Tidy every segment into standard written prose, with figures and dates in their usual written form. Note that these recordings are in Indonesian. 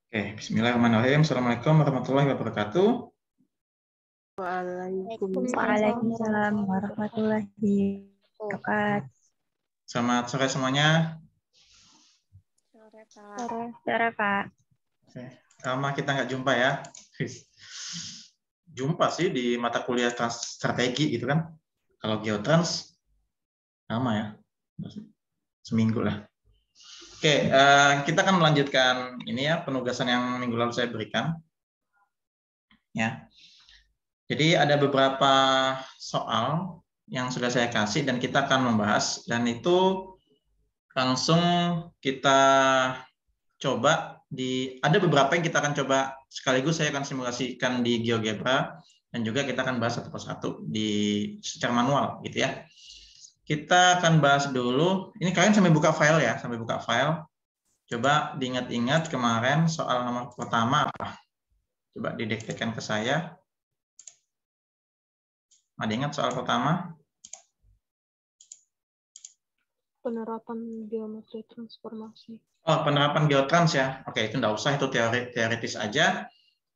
Oke, bismillahirrahmanirrahim. Assalamualaikum warahmatullahi wabarakatuh. Waalaikumsalam warahmatullahi wabarakatuh. Selamat sore semuanya. Sore, Pak. Oke, lama kita nggak jumpa ya. Jumpa sih di mata kuliah strategi gitu kan. Kalau geotrans, lama ya. Seminggu lah. Oke, kita akan melanjutkan ini ya, penugasan yang minggu lalu saya berikan. Ya. Jadi ada beberapa soal yang sudah saya kasih dan kita akan membahas, dan itu langsung kita coba ada beberapa yang kita akan coba sekaligus saya akan simulasikan di GeoGebra, dan juga kita akan bahas satu persatu secara manual gitu ya. Kita akan bahas dulu, ini kalian sambil buka file ya, sambil buka file. Coba diingat-ingat kemarin soal nomor pertama apa? Coba didekatkan ke saya. Ada ingat soal pertama? Penerapan geometri transformasi. Oh, penerapan geotrans ya. Oke, itu enggak usah, itu teoritis aja.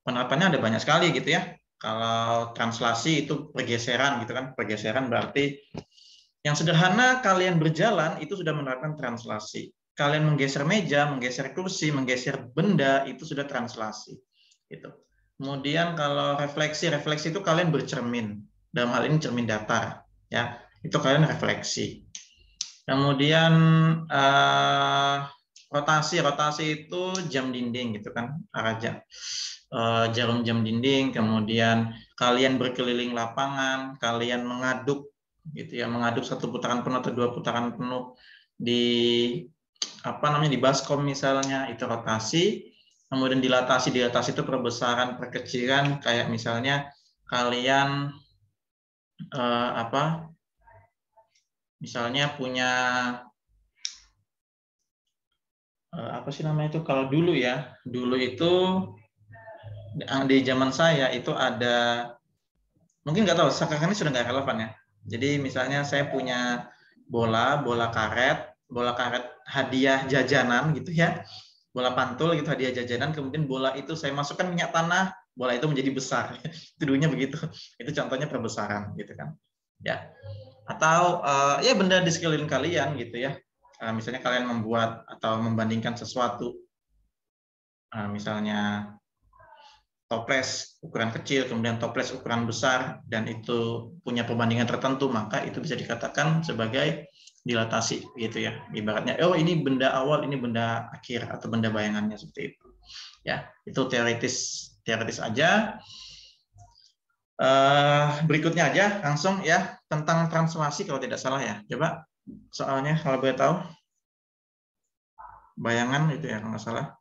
Penerapannya ada banyak sekali gitu ya. Kalau translasi itu pergeseran gitu kan. Pergeseran berarti yang sederhana, kalian berjalan itu sudah menerapkan translasi. Kalian menggeser meja, menggeser kursi, menggeser benda itu sudah translasi. Gitu. Kemudian kalau refleksi itu kalian bercermin. Dalam hal ini cermin datar, ya. Itu kalian refleksi. Kemudian rotasi itu jam dinding gitu kan, arah jarum jam dinding. Kemudian kalian berkeliling lapangan, kalian mengaduk gitu ya, mengaduk satu putaran penuh atau dua putaran penuh di di baskom misalnya, itu rotasi. Kemudian dilatasi itu perbesaran, perkecilan, kayak misalnya kalian misalnya punya apa sih namanya itu, kalau dulu ya, dulu itu di zaman saya itu ada, mungkin nggak tahu sekarang ini sudah nggak relevan ya. Jadi misalnya saya punya bola karet hadiah jajanan gitu ya, bola pantul gitu hadiah jajanan, kemudian bola itu saya masukkan minyak tanah, bola itu menjadi besar. Itu dulunya begitu. Itu contohnya perbesaran gitu kan ya. Atau ya benda di sekeliling kalian gitu ya. Misalnya kalian membuat atau membandingkan sesuatu, misalnya toples ukuran kecil, kemudian toples ukuran besar, dan itu punya perbandingan tertentu, maka itu bisa dikatakan sebagai dilatasi gitu ya. Ibaratnya, oh ini benda awal, ini benda akhir, atau benda bayangannya seperti itu. Ya, itu teoritis aja. Berikutnya aja langsung ya, tentang translasi kalau tidak salah ya. Coba soalnya kalau boleh tahu. Bayangan itu ya kalau nggak salah.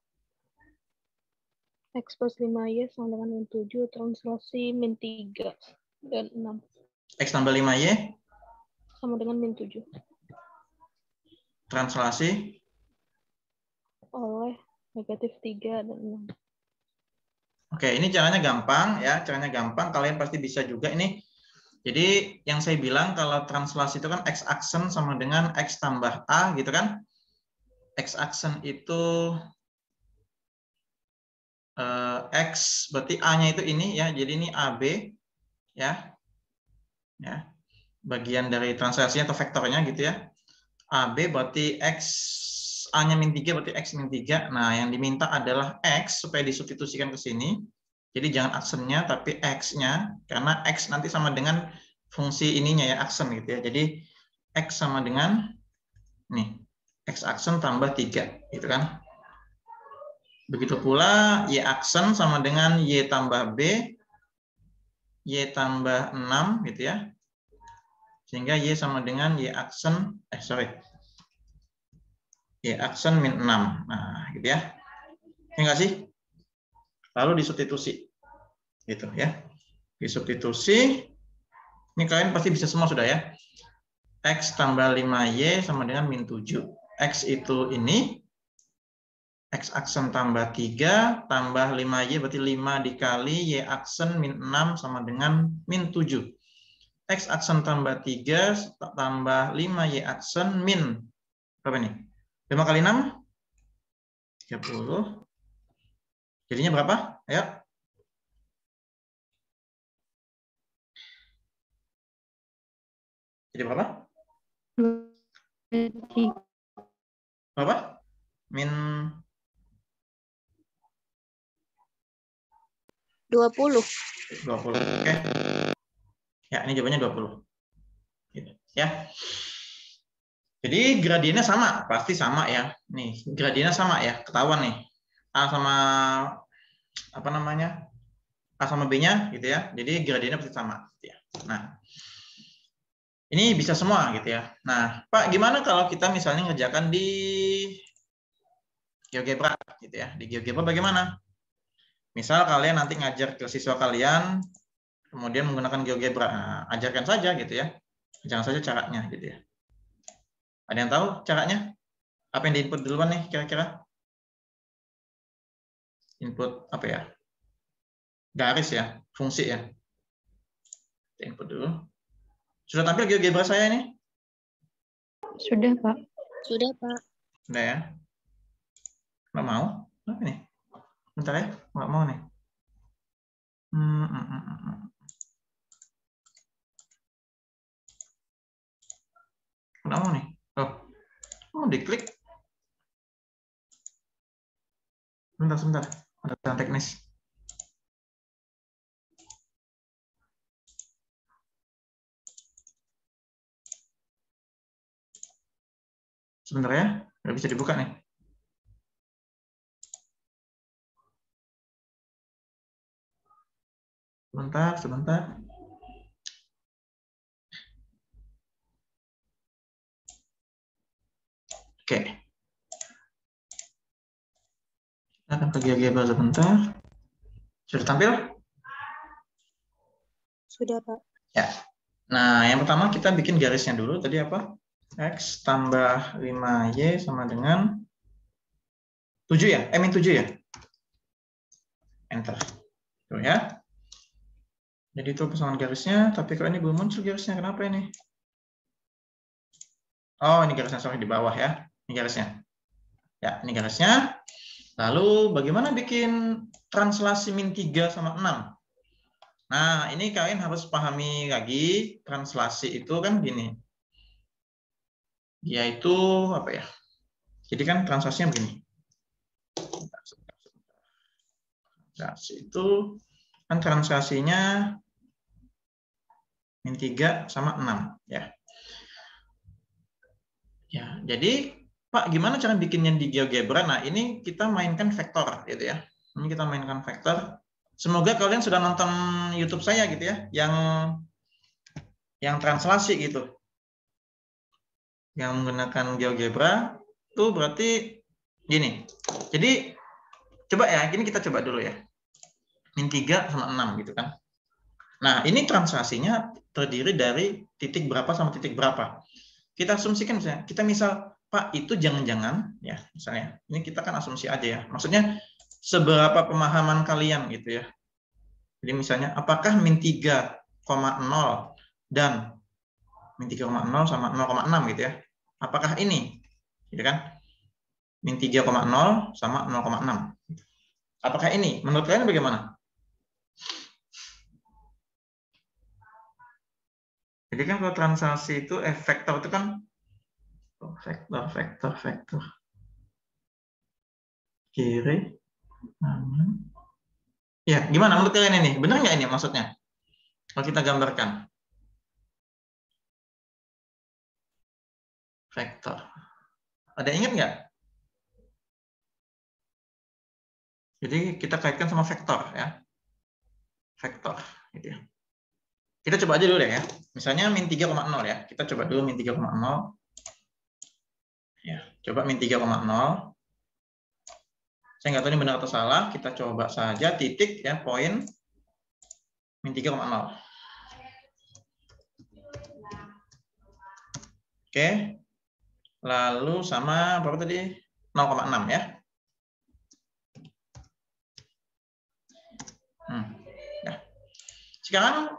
X plus 5Y sama dengan min 7, translasi min 3 dan 6. X tambah 5Y? Sama dengan min 7. Translasi? Oleh negatif 3 dan 6. Oke, ini caranya gampang ya, caranya gampang, kalian pasti bisa juga ini. Jadi yang saya bilang kalau translasi itu kan X aksen sama dengan X tambah A gitu kan. X aksen itu X, berarti A-nya itu ini ya, jadi ini AB ya. Ya. Bagian dari translasinya atau vektornya gitu ya. AB berarti X, A-nya min 3 berarti X min 3. Nah, yang diminta adalah X supaya disubstitusikan ke sini. Jadi jangan aksennya tapi X-nya, karena X nanti sama dengan fungsi ininya ya, aksen gitu ya. Jadi X sama dengan nih, X aksen tambah 3 gitu kan. Begitu pula Y aksen sama dengan Y tambah B, Y tambah 6 gitu ya. Sehingga Y sama dengan Y aksen, Y aksen min 6. Nah, gitu ya. Ya nggak sih? Lalu disubstitusi. Gitu ya. Disubstitusi. Ini kalian pasti bisa semua sudah ya. X tambah 5Y sama dengan min 7. X itu ini. X aksen tambah 3 tambah 5Y berarti 5 dikali Y aksen min 6 sama dengan min 7. X aksen tambah 3 tambah 5Y aksen min berapa nih? 5 kali 6? 30. Jadinya berapa? Ayo. Jadi berapa? Berapa? Min 20. 20. Oke. Ya, ini jawabannya 20. Gitu. Ya. Jadi gradiennya sama, pasti sama ya. Nih, gradiennya sama ya, ketahuan nih. A sama apa namanya? A sama B-nya gitu ya. Jadi gradiennya pasti sama gitu ya. Nah, ini bisa semua gitu ya. Nah, Pak, gimana kalau kita misalnya ngerjakan di GeoGebra gitu ya. Di GeoGebra bagaimana? Misal kalian nanti ngajar ke siswa kalian kemudian menggunakan GeoGebra. Nah, ajarkan saja gitu ya. Jangan saja caranya gitu ya. Ada yang tahu caranya? Apa yang diinput duluan nih kira-kira? Input apa ya? Garis ya, fungsi ya. Kita input dulu. Sudah tampil GeoGebra saya ini? Sudah, Pak. Sudah, Pak. Sudah ya? Nggak mau? Apa nih? Bentar ya, nggak mau nih. Nggak mau nih. Oh, diklik. Sebentar. Ada kesalahan teknis. Sebentar ya, nggak bisa dibuka nih. Sebentar. Oke. Kita akan ke GeoGebra sebentar. Sudah tampil? Sudah, Pak. Ya. Nah, yang pertama kita bikin garisnya dulu. Tadi apa? X tambah 5Y sama dengan 7 ya? Min 7 ya? Enter. Tuh ya. Jadi itu pasangan garisnya, tapi kalau ini belum muncul garisnya, kenapa ini? Oh, ini garisnya, sorry, di bawah ya. Ini garisnya. Ya, ini garisnya. Lalu bagaimana bikin translasi min 3 sama 6? Nah, ini kalian harus pahami lagi, translasi itu kan gini. Dia itu apa ya? Jadi kan translasinya begini. Translasi itu kan translasinya min 3 sama 6 ya. Ya, jadi Pak, gimana cara bikinnya di GeoGebra? Nah, ini kita mainkan vektor gitu ya. Ini kita mainkan vektor. Semoga kalian sudah nonton YouTube saya gitu ya, yang translasi gitu. Yang menggunakan GeoGebra itu berarti gini. Jadi coba ya, ini kita coba dulu ya. Min 3 sama 6 gitu kan. Nah, ini translasinya terdiri dari titik berapa sama titik berapa. Kita asumsikan misalnya, kita misal, Pak, itu jangan-jangan, ya misalnya, ini kita kan asumsi aja ya. Maksudnya, seberapa pemahaman kalian gitu ya. Jadi misalnya, apakah min 3,0 dan min 3,0 sama 0,6 gitu ya. Apakah ini? Gitu kan? Min 3,0 sama 0,6. Apakah ini? Menurut kalian bagaimana? Jadi kan kalau translasi itu vektor itu kan vektor kiri kanan. Ya, gimana menurut kalian ini? Benar nggak ini maksudnya? Kalau kita gambarkan vektor, ada yang ingat nggak? Jadi kita kaitkan sama vektor ya, vektor, gitu ya. Kita coba aja dulu deh ya. Misalnya min 3,0 ya. Kita coba dulu min 3,0. Ya, coba min 3,0. Saya nggak tahu ini benar atau salah. Kita coba saja titik ya, poin min 3,0. Oke. Lalu sama berapa tadi? 0,6 ya. Ya. Sekarang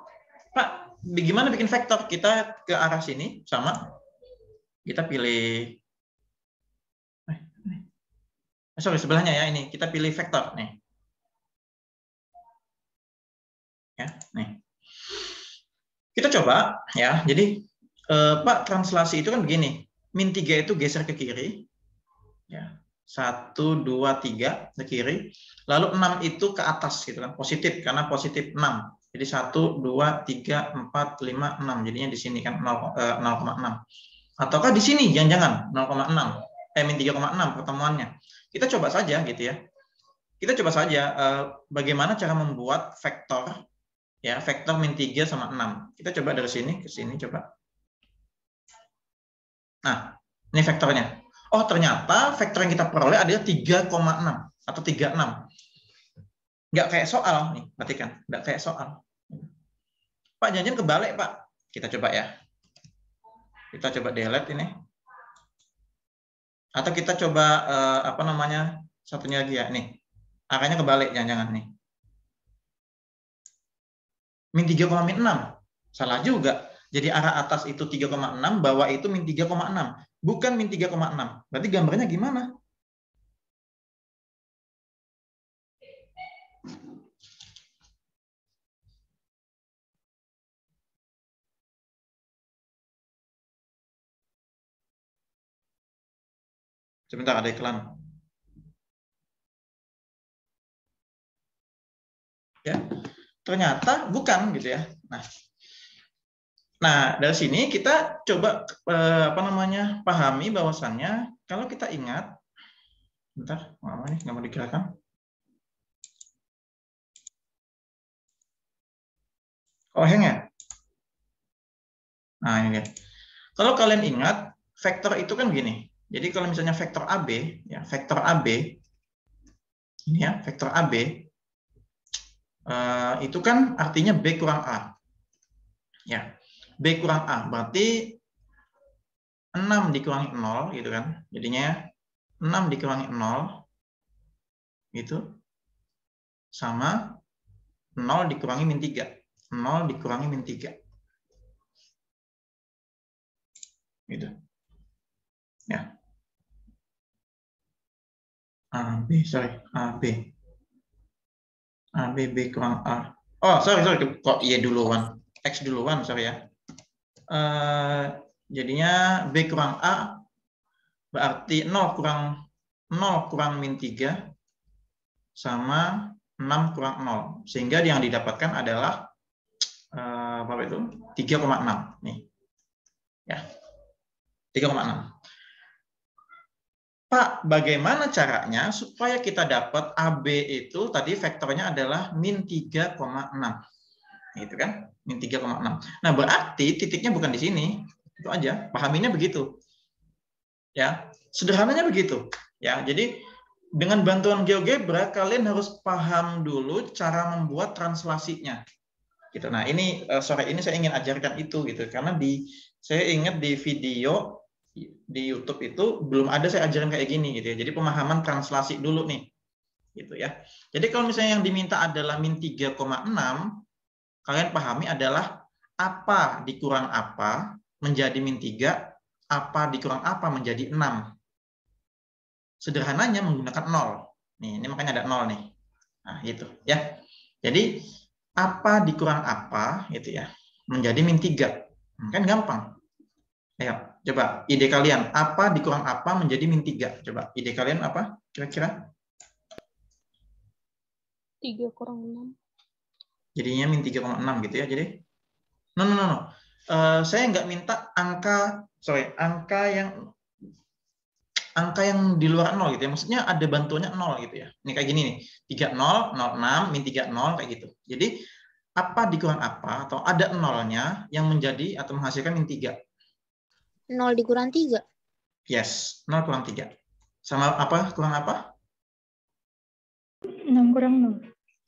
Pak, bagaimana bikin vektor? Kita ke arah sini sama. Kita pilih sorry, sebelahnya ya ini. Kita pilih vektor nih. Kita coba ya. Jadi Pak, translasi itu kan begini. Min 3 itu geser ke kiri. Ya. 1, 2, 3 ke kiri. Lalu 6 itu ke atas gitu kan. Positif karena positif 6. Jadi 1, 2, 3, 4, 5, 6. Jadinya di sini kan 0,6. Ataukah di sini jangan-jangan 0,6. Min 3,6 pertemuannya. Kita coba saja gitu ya. Kita coba saja bagaimana cara membuat vektor ya, vektor min 3 sama 6. Kita coba dari sini ke sini coba. Nah, ini vektornya. Oh, ternyata vektor yang kita peroleh adalah 3,6 atau 36. Nggak kayak soal nih, perhatikan. Nggak kayak soal. Pak, jangan kebalik, Pak. Kita coba ya. Kita coba delete ini. Atau kita coba apa namanya? Satunya lagi ya, nih. Angkanya kebalik, jangan-jangan nih. Min 3,6. Salah juga. Jadi arah atas itu 3,6, bawah itu min 3,6. Bukan min 3,6. Berarti gambarnya gimana? Sebentar, ada iklan. Ya, ternyata bukan gitu ya. Nah, dari sini kita coba apa namanya pahami bahwasannya kalau kita ingat, bentar, mana nih nggak mau digerakkan. Oh, hang ya. Nah, ini dia. Kalau kalian ingat, vektor itu kan begini. Jadi kalau misalnya vektor AB, ya vektor AB, ini ya vektor AB itu kan artinya B kurang A. Ya, B kurang A berarti 6 dikurangi 0 gitu kan. Jadinya 6 dikurangi 0 itu sama 0 dikurangi min 3. 0 dikurangi min 3. Gitu. Ya. AB, sorry. AB. AB, B kurang A. Oh, sorry. Kok iya duluan. X duluan, sorry ya. Jadinya B kurang A berarti 0 kurang min 3 sama 6 kurang 0. Sehingga yang didapatkan adalah berapa itu? 3,6 nih. Ya. 3,6. Pak, bagaimana caranya supaya kita dapat AB itu tadi vektornya adalah min 3,6. Gitu kan? Min 3,6. Nah, berarti titiknya bukan di sini. Itu aja. Pahaminya begitu. Ya, sederhananya begitu. Ya, jadi dengan bantuan GeoGebra kalian harus paham dulu cara membuat translasinya. Gitu. Nah, ini sore ini saya ingin ajarkan itu gitu karena saya ingat di video di YouTube itu belum ada saya ajarin kayak gini gitu ya. Jadi pemahaman translasi dulu nih. Gitu ya. Jadi kalau misalnya yang diminta adalah min 3,6, kalian pahami adalah apa dikurang apa menjadi min 3, apa dikurang apa menjadi 6. Sederhananya menggunakan 0. Nih, ini makanya ada 0 nih. Nah, gitu ya. Jadi apa dikurang apa gitu ya menjadi min 3. Kan gampang. Ayo, coba ide kalian, apa dikurang apa menjadi min 3? Coba ide kalian apa kira-kira? 3 kurang 6. Jadinya min 3,6 gitu ya. Jadi no. Saya nggak minta angka yang di luar 0 gitu ya. Maksudnya ada bantuannya 0 gitu ya. Ini kayak gini nih. 30, 06, min 30 kayak gitu. Jadi apa dikurang apa atau ada nolnya yang menjadi atau menghasilkan min 3. 0 dikurang 3. Yes, 0 kurang 3. Sama apa? Kurang apa? 6 kurang 0.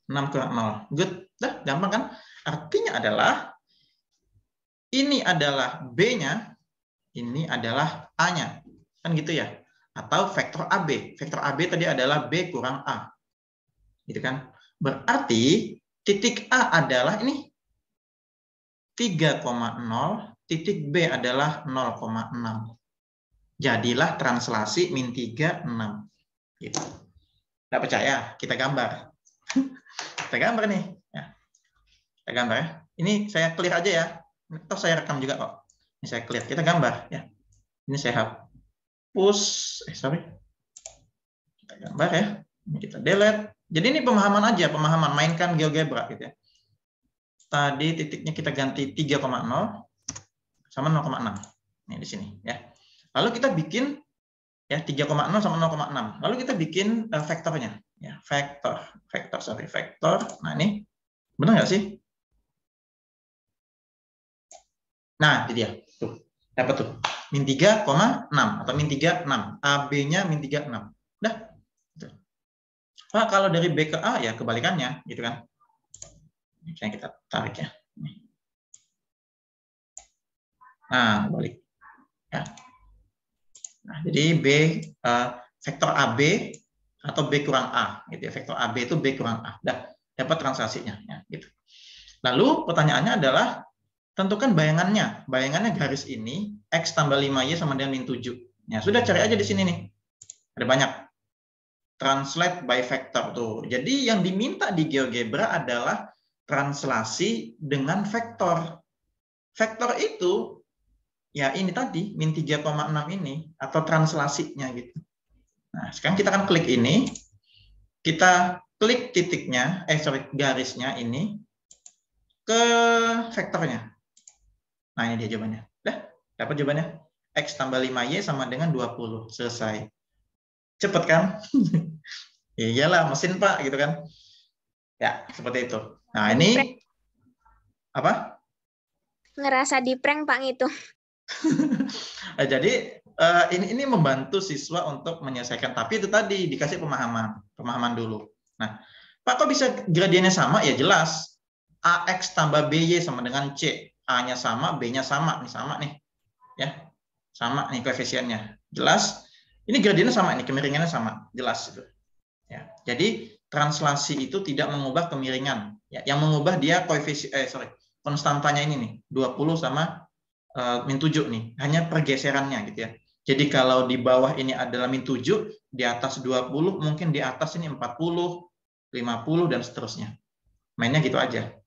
6 kurang 0. Good. Dah, gampang kan? Artinya adalah ini adalah B-nya, ini adalah A-nya. Kan gitu ya? Atau vektor AB. Vektor AB tadi adalah B kurang A. Gitu kan? Berarti titik A adalah ini 3,0, titik B adalah 0,6. Jadilah translasi min 3, 6. Gitu. Nggak percaya? Kita gambar. Kita gambar nih. Ya. Kita gambar ya. Ini saya clear aja ya. Atau saya rekam juga kok. Ini saya clear. Kita gambar ya. Ini saya hapus. Kita gambar ya. Ini kita delete. Jadi ini pemahaman aja, pemahaman mainkan GeoGebra gitu ya. Tadi titiknya kita ganti 3,0 sama 0,6. Ini di sini ya. Lalu kita bikin ya 3,0 sama 0,6. Lalu kita bikin vektornya ya, vektor. Nah, ini benar nggak sih? Nah, itu dia. Tuh. Dapat tuh. Min 3,6 atau min 36. AB-nya min 36. Udah. Gitu. Pak, kalau dari B ke A ya kebalikannya, gitu kan. Misalnya kita tarik ya. Nah, balik. Ya. Nah, jadi B vektor AB atau B kurang A, gitu ya. Vektor AB itu B kurang A. Udah, dapat translasinya ya, gitu. Lalu pertanyaannya adalah tentukan bayangannya. Bayangannya garis ini X tambah 5Y sama dengan min 7. Ya, sudah cari aja di sini nih. Ada banyak. Translate by vector tuh. Jadi yang diminta di GeoGebra adalah translasi dengan vektor. Vektor itu ya ini tadi min 3,6 ini atau translasinya gitu. Nah, sekarang kita akan klik ini. Kita klik titiknya, garisnya ini ke vektornya. Nah, ini dia jawabannya. Dapat jawabannya. X tambah 5Y sama dengan 20. Selesai. Cepet kan? Ya iyalah, mesin Pak, gitu kan. Ya, seperti itu. Nah, ini apa? Ngerasa di prank Pak itu. Jadi ini membantu siswa untuk menyelesaikan. Tapi itu tadi dikasih pemahaman dulu. Nah, Pak kok bisa gradiennya sama? Ya jelas. AX tambah BY sama dengan C. A-nya sama, B-nya sama. Nih sama nih. Ya. Sama nih koefisiennya. Jelas. Ini gradiennya sama nih, kemiringannya sama. Jelas itu. Ya. Jadi translasi itu tidak mengubah kemiringan. Ya, yang mengubah dia konstantanya ini nih, 20 sama min 7 nih. Hanya pergeserannya gitu ya. Jadi kalau di bawah ini adalah min 7, di atas 20, mungkin di atas ini 40, 50 dan seterusnya. Mainnya gitu aja.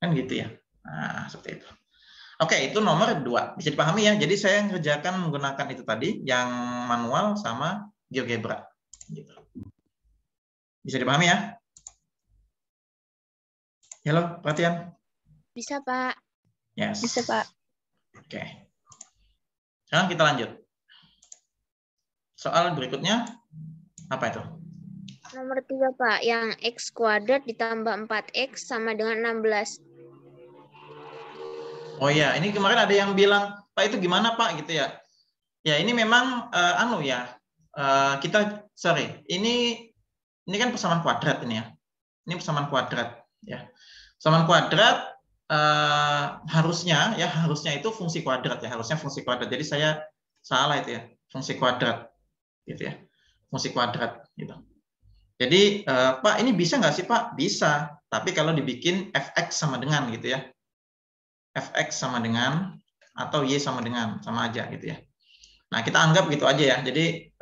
Kan gitu ya. Nah, seperti itu. Oke, itu nomor 2. Bisa dipahami ya. Jadi saya ngerjakan menggunakan itu tadi, yang manual sama GeoGebra. Gitu. Bisa dipahami ya? Halo, perhatian. Bisa, Pak. Yes. Bisa, Pak. Oke. Sekarang kita lanjut. Soal berikutnya, apa itu? Nomor 3, Pak. Yang X kuadrat ditambah 4X sama dengan 16. Oh iya, ini kemarin ada yang bilang, Pak itu gimana Pak gitu ya? Ya ini memang ini kan persamaan kuadrat ini ya. Ini persamaan kuadrat ya. Persamaan kuadrat harusnya itu fungsi kuadrat ya, harusnya fungsi kuadrat. Jadi saya salah itu ya, fungsi kuadrat gitu ya. Fungsi kuadrat gitu. Jadi Pak ini bisa nggak sih Pak? Bisa, tapi kalau dibikin fx sama dengan gitu ya. Fx sama dengan atau y sama dengan, sama aja gitu ya. Nah kita anggap gitu aja ya. Jadi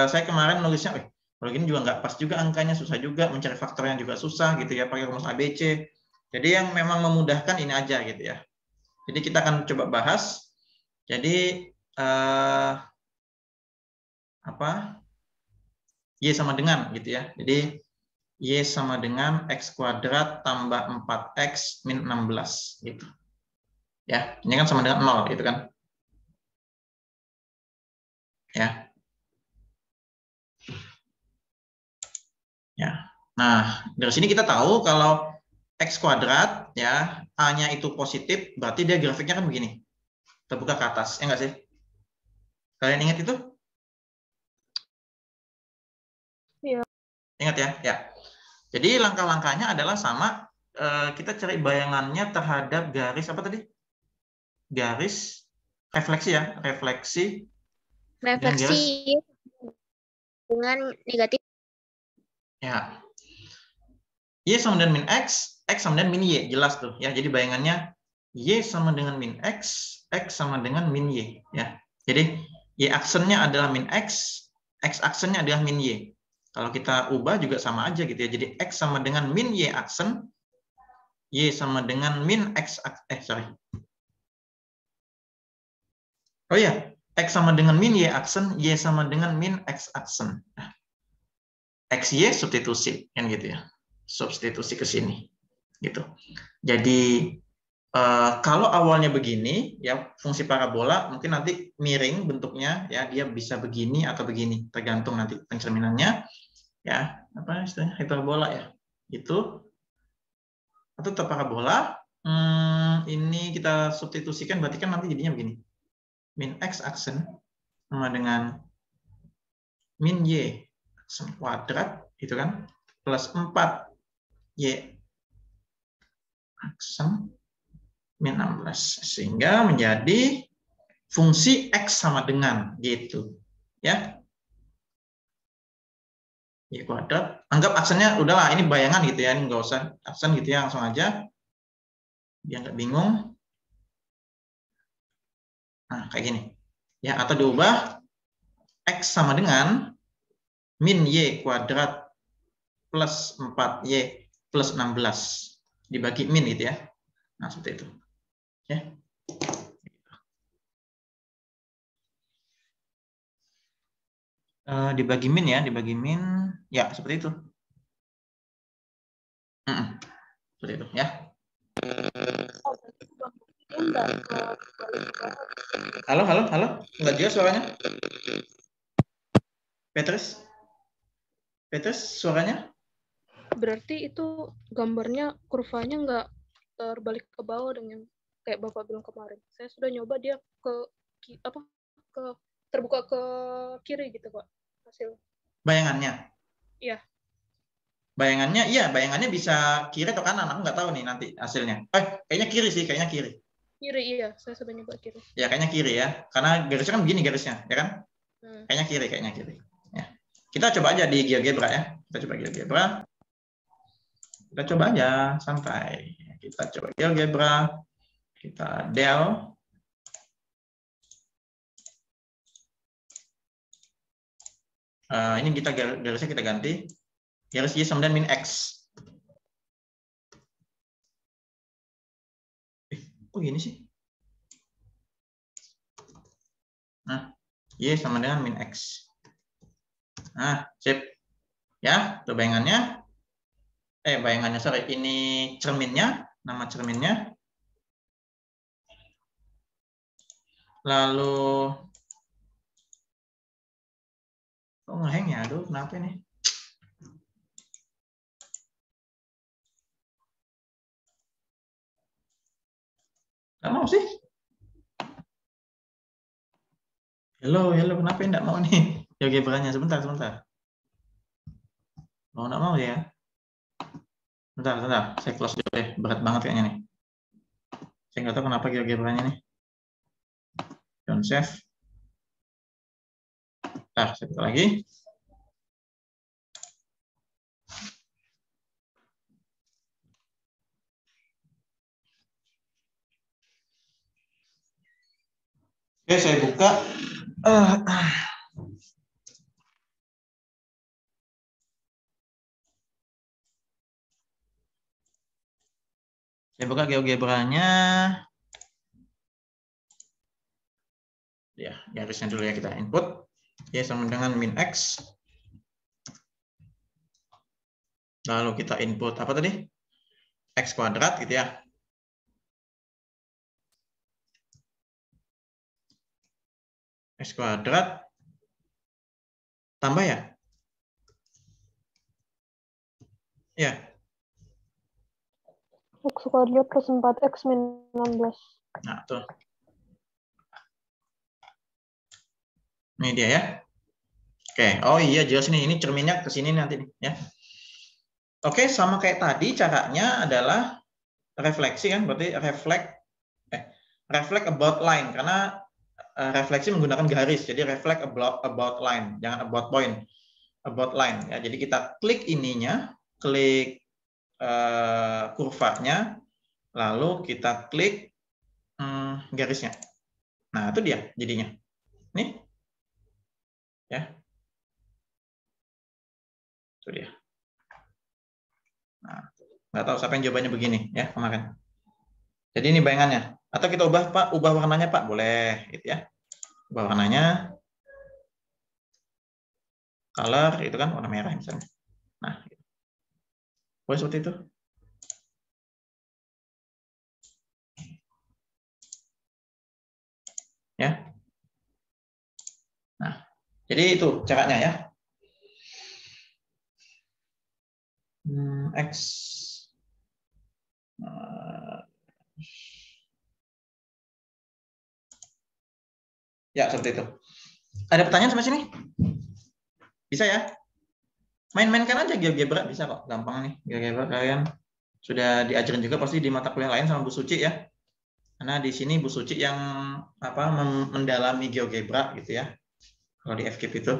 saya kemarin nulisnya, kalau gini juga nggak pas juga angkanya, susah juga mencari faktornya juga susah gitu ya, pakai rumus ABC. Jadi yang memang memudahkan ini aja gitu ya. Jadi kita akan coba bahas. Jadi y sama dengan gitu ya. Jadi y sama dengan x kuadrat tambah 4x min 16 gitu. Ya, ini kan sama dengan 0 gitu kan. Ya. Ya. Nah, dari sini kita tahu kalau x kuadrat ya, a-nya itu positif, berarti dia grafiknya kan begini. Terbuka ke atas, ya enggak sih? Kalian ingat itu? Iya. Ingat ya? Ya. Jadi langkah-langkahnya adalah sama, kita cari bayangannya terhadap garis apa tadi? Garis refleksi ya, refleksi dengan negatif. Ya. Y sama dengan min X sama dengan min Y, jelas tuh ya. Jadi bayangannya Y sama dengan min X sama dengan min Y ya. Jadi Y aksennya adalah min X aksennya adalah min Y. Kalau kita ubah juga sama aja gitu ya. Jadi X sama dengan min Y aksen, Y sama dengan min X, sorry. Oh iya, X sama dengan min Y aksen, Y sama dengan min X aksen. Nah, XY substitusi, kan gitu ya. Substitusi ke sini. Gitu. Jadi, kalau awalnya begini, ya fungsi parabola mungkin nanti miring bentuknya, ya dia bisa begini atau begini, tergantung nanti pencerminannya. Ya, apa istilahnya, hiperbola ya. Itu atau tetap parabola. Ini kita substitusikan, berarti kan nanti jadinya begini. Min X aksen sama dengan min Y aksen kuadrat, gitu kan, plus 4Y aksen min 16. Sehingga menjadi fungsi X sama dengan, gitu. Ya. Y kuadrat. Anggap aksennya, udahlah, ini bayangan gitu ya, ini nggak usah aksen gitu ya, langsung aja. Biar nggak bingung. Nah, kayak gini. Ya, atau diubah X sama dengan min Y kuadrat plus 4Y plus 16 dibagi min gitu ya. Nah, seperti itu. Ya. Dibagi min ya, dibagi min. Ya, seperti itu. Seperti itu ya. Halo. Nggak jelas suaranya? Petrus, suaranya? Berarti itu gambarnya kurvanya nggak terbalik ke bawah dengan kayak Bapak bilang kemarin. Saya sudah nyoba dia ke terbuka ke kiri gitu, Pak. Hasil. Bayangannya. Iya. Bayangannya bisa kiri atau kanan, aku nggak tahu nih nanti hasilnya. Kayaknya kiri sih, kayaknya kiri. Kiri, iya. Saya sudah nyoba kiri. Ya, kayaknya kiri ya. Karena garisnya kan begini garisnya, ya kan? Kayaknya kiri. Ya. Kita coba aja di GeoGebra ya. Kita coba GeoGebra. Kita coba aja, santai. Kita coba GeoGebra. Kita del. Ini kita garisnya kita ganti. Garis Y sama dengan min X. Kok gini sih? Nah, Y sama dengan min X. Nah, sip. Ya, itu bayangannya. Bayangannya, sorry. Ini cerminnya, nama cerminnya. Lalu, kok ngeheng ya? Aduh, kenapa ini? Nggak mau sih. Halo, kenapa nggak mau nih? GeoGebra-nya, sebentar. Nggak mau ya? Bentar, saya close dulu deh. Berat banget kayaknya nih. Saya nggak tahu kenapa GeoGebra-nya nih. Don't save. Bentar, saya buka lagi. Oke, saya buka. Saya buka GeoGebra-nya. Ya, garisnya dulu ya, kita input. Y sama dengan min X. Lalu kita input apa tadi? X kuadrat gitu ya. X kuadrat tambah ya? Ya. X kuadrat plus 4X min 16. Nah, tuh. Ini dia ya. Oke, oh iya jelas nih, ini cerminnya ke sini nanti nih ya. Oke, sama kayak tadi caranya adalah refleksi kan, berarti reflect about line, karena refleksi menggunakan garis, jadi reflect about line, jangan about point, about line ya. Jadi kita klik ininya, klik kurvanya, lalu kita klik garisnya. Nah, itu dia jadinya. Nih. Ya. Itu dia. Nah, Nggak tahu siapa yang jawabannya begini ya kemarin. Jadi ini bayangannya. Atau kita ubah Pak, ubah warnanya Pak, boleh gitu ya. Ubah warnanya. Color itu kan warna merah misalnya. Nah, gitu. Boleh seperti itu. Ya. Nah, jadi itu caranya ya. X. Ya, seperti itu. Ada pertanyaan sampai sini? Bisa ya? Main-mainkan aja GeoGebra, bisa kok. Gampang nih. GeoGebra kalian sudah diajarin juga pasti di mata kuliah lain sama Bu Suci ya. Karena di sini Bu Suci yang mendalami GeoGebra gitu ya. Kalau di FKIP itu.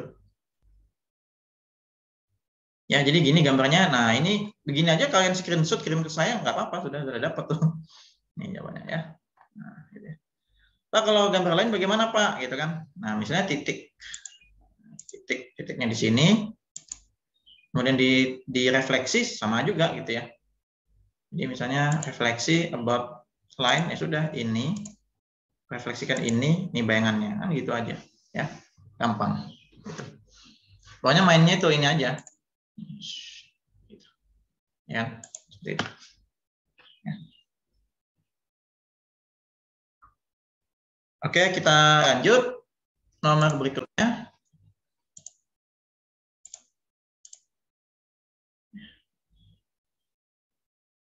Ya, jadi gini gambarnya. Nah, ini begini aja kalian screenshot kirim ke saya nggak apa-apa, sudah dapat tuh. Ini jawabannya ya. Nah, gitu ya. Pak, kalau gambar lain bagaimana Pak? Gitu kan. Nah, misalnya titiknya di sini, kemudian direfleksi sama juga gitu ya. Jadi misalnya refleksi about line, ya sudah ini refleksikan ini bayangannya kan gitu aja ya, gampang. Gitu. Pokoknya mainnya itu ini aja, gitu. Ya, seperti itu. Ya. Oke, kita lanjut nomor berikutnya.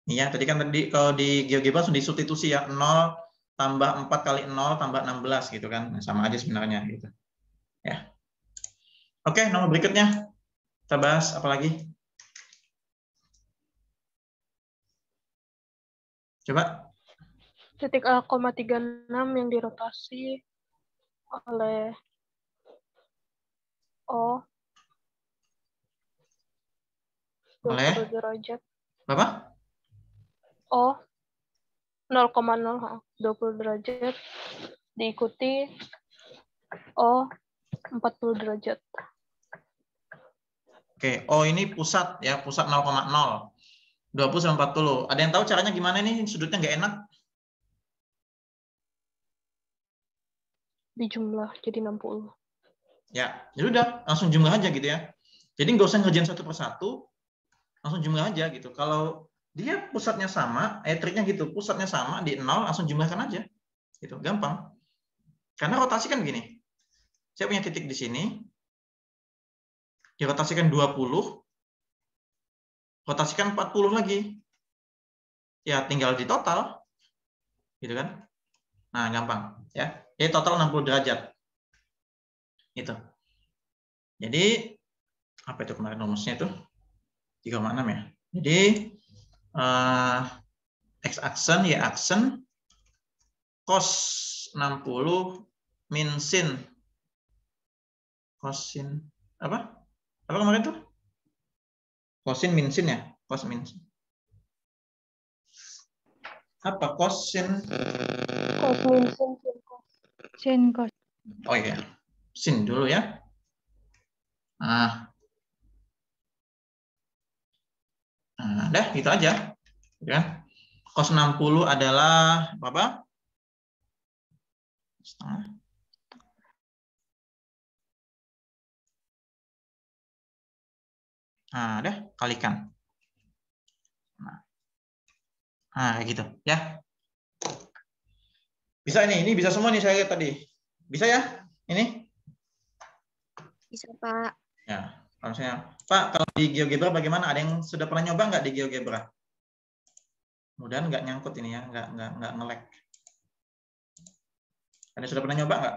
Iya, tadi kan kalau di GeoGebra sudah disubstitusi ya, 0 tambah 4 kali 0 tambah 16 gitu kan. Nah, sama aja sebenarnya gitu. Ya. Oke, nomor berikutnya. Kita bahas apa lagi? Coba. Titik A,36 yang dirotasi oleh O 20 derajat. Berapa? O 0,0 20 derajat diikuti O 40 derajat. Oke, O ini pusat ya, pusat 0,0. 20 sampai 40. Ada yang tahu caranya gimana nih? Sudutnya nggak enak. Dijumlah jadi 60. Ya, jadi udah langsung jumlah aja gitu ya. Jadi nggak usah ngerjain satu persatu, langsung jumlah aja gitu. Kalau dia pusatnya sama, triknya gitu, pusatnya sama di 0, langsung jumlahkan aja. Gitu, gampang. Karena rotasi kan begini. Saya punya titik di sini, dirotasikan 20, rotasikan 40 lagi. Ya, tinggal di total. Gitu kan. Nah, gampang. Ya. Jadi total 60 derajat. Itu. Jadi, apa itu kemarin rumusnya itu? 3,6 ya. Jadi, X-aksen, Y-aksen, cos 60 min sin. Cosin. Apa? Apa kemarin tuh? Cosin min sin ya? Cos min sin. Apa cosin? Cos min sin, Sin cos. Oh iya. Sin dulu ya. Nah, dah gitu aja. Ya. Cos 60 adalah apa? Setengah. Nah, dah kalikan. Nah, kayak gitu ya. Bisa ini bisa semua nih saya lihat tadi. Bisa ya? Ini? Bisa, Pak. Ya, kalau misalnya, Pak, kalau di GeoGebra bagaimana? Ada yang sudah pernah nyoba nggak di GeoGebra? Mudah-mudahan nggak nyangkut ini ya, nggak nge-lag. Ada yang sudah pernah nyoba nggak?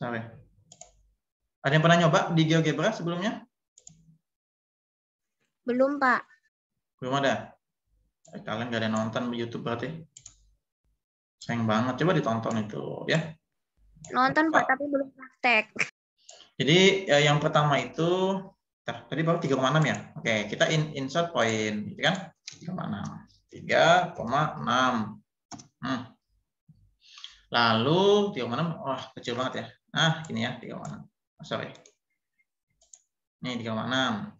Sorry. Ada yang pernah nyoba di GeoGebra sebelumnya? Belum, Pak. Belum ada. Kalian nggak ada nonton di YouTube berarti? Sayang banget. Coba ditonton itu ya. Nonton, Pak, tapi belum praktek. Jadi yang pertama itu, tadi baru 3,6 ya. Oke, kita insert poin, gitu kan? 3,6. 3,6. Lalu 3,6, wah kecil banget ya. Nah, ini ya 3,6. Oh, sorry. Ini 3,6.